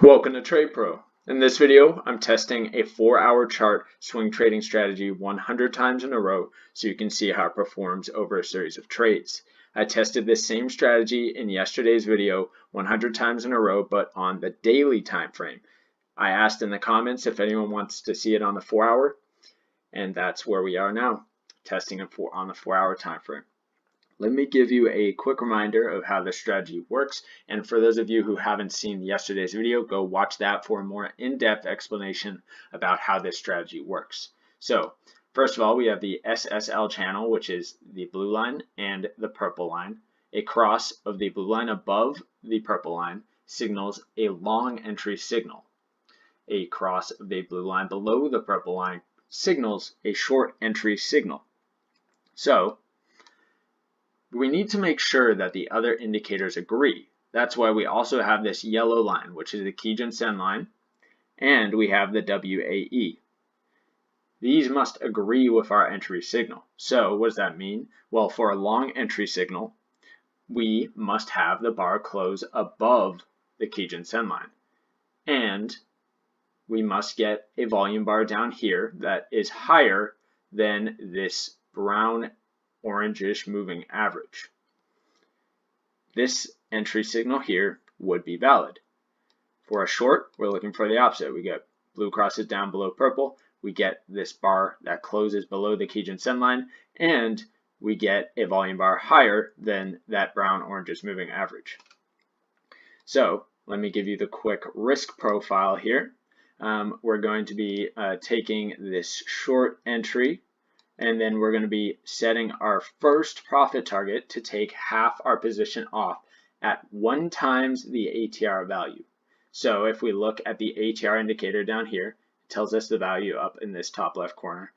Welcome to Trade Pro. In this video, I'm testing a 4-hour chart swing trading strategy 100 times in a row so you can see how it performs over a series of trades. I tested this same strategy in yesterday's video 100 times in a row, but on the daily time frame. I asked in the comments if anyone wants to see it on the 4-hour, and that's where we are now, testing it on the 4-hour time frame. Let me give you a quick reminder of how this strategy works, and for those of you who haven't seen yesterday's video, go watch that for a more in-depth explanation about how this strategy works. So, first of all, we have the SSL channel, which is the blue line and the purple line. A cross of the blue line above the purple line signals a long entry signal. A cross of the blue line below the purple line signals a short entry signal. So, we need to make sure that the other indicators agree. That's why we also have this yellow line, which is the Kijun Sen line, and we have the WAE. These must agree with our entry signal. So what does that mean? Well, for a long entry signal, we must have the bar close above the Kijun Sen line. And we must get a volume bar down here that is higher than this brown orangish moving average. This entry signal here would be valid. For a short, we're looking for the opposite. We get blue crosses down below purple, we get this bar that closes below the Kijun Sen line, and we get a volume bar higher than that brown orangish moving average. So let me give you the quick risk profile here. We're going to be taking this short entry, and then we're going to be setting our first profit target to take half our position off at 1 times the ATR value. So if we look at the ATR indicator down here, it tells us the value up in this top left corner.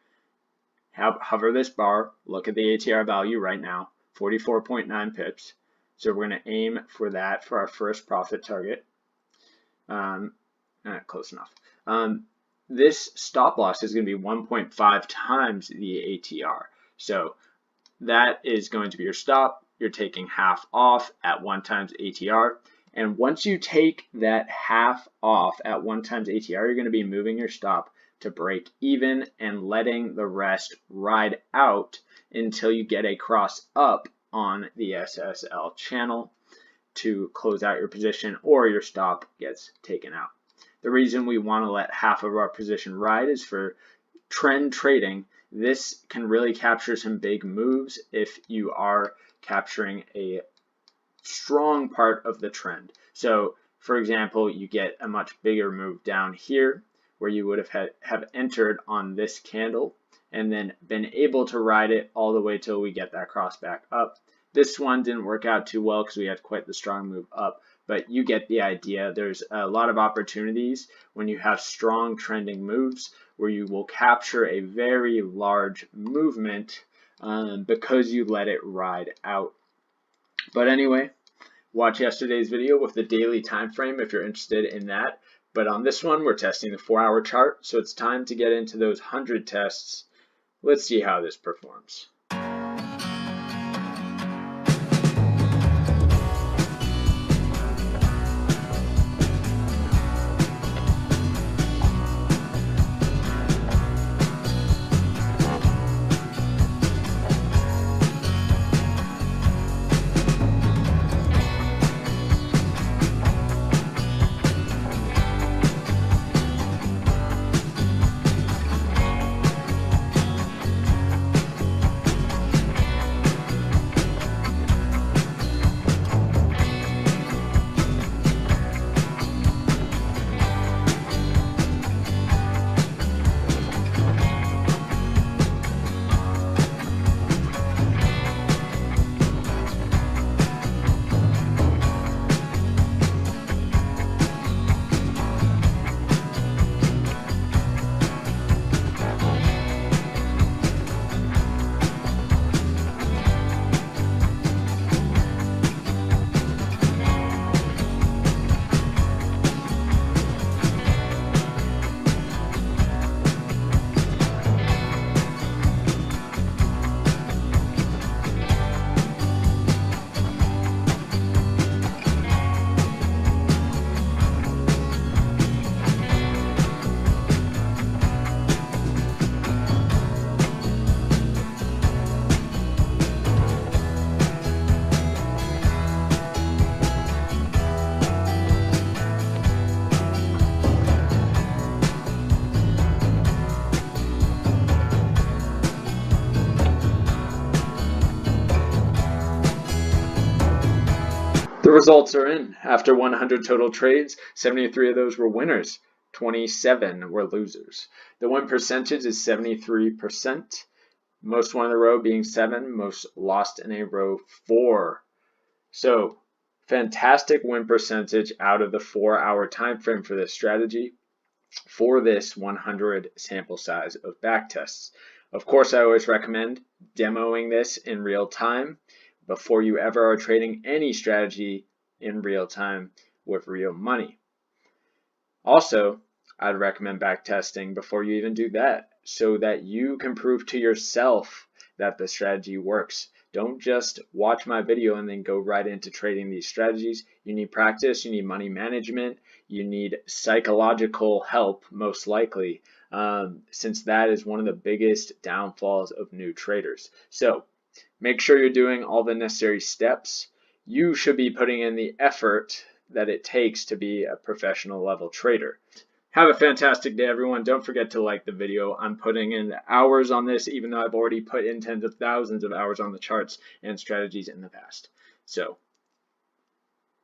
Hover this bar, look at the ATR value right now, 44.9 pips. So we're going to aim for that for our first profit target. Close enough. This stop loss is going to be 1.5 times the ATR. So that is going to be your stop. You're taking half off at 1 times ATR. And once you take that half off at 1 times ATR, you're going to be moving your stop to break even and letting the rest ride out until you get a cross up on the SSL channel to close out your position, or your stop gets taken out. The reason we want to let half of our position ride is for trend trading. This can really capture some big moves if you are capturing a strong part of the trend. So, for example, you get a much bigger move down here where you would have entered on this candle and then been able to ride it all the way till we get that cross back up. This one didn't work out too well because we had quite the strong move up. But you get the idea. There's a lot of opportunities when you have strong trending moves where you will capture a very large movement because you let it ride out. But anyway, watch yesterday's video with the daily time frame if you're interested in that. But on this one, we're testing the 4-hour chart, so it's time to get into those 100 tests. Let's see how this performs. The results are in. After 100 total trades, 73 of those were winners, 27 were losers. The win percentage is 73%. Most won in a row being 7, most lost in a row 4. So, fantastic win percentage out of the 4-hour time frame for this strategy for this 100 sample size of backtests. Of course, I always recommend demoing this in real time before you ever are trading any strategy in real time with real money. Also, I'd recommend backtesting before you even do that so that you can prove to yourself that the strategy works. Don't just watch my video and then go right into trading these strategies. You need practice, you need money management, you need psychological help most likely, since that is one of the biggest downfalls of new traders. So make sure you're doing all the necessary steps. You should be putting in the effort that it takes to be a professional level trader. Have a fantastic day, everyone. Don't forget to like the video. I'm putting in hours on this, even though I've already put in tens of thousands of hours on the charts and strategies in the past. So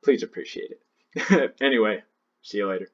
please appreciate it. Anyway, see you later.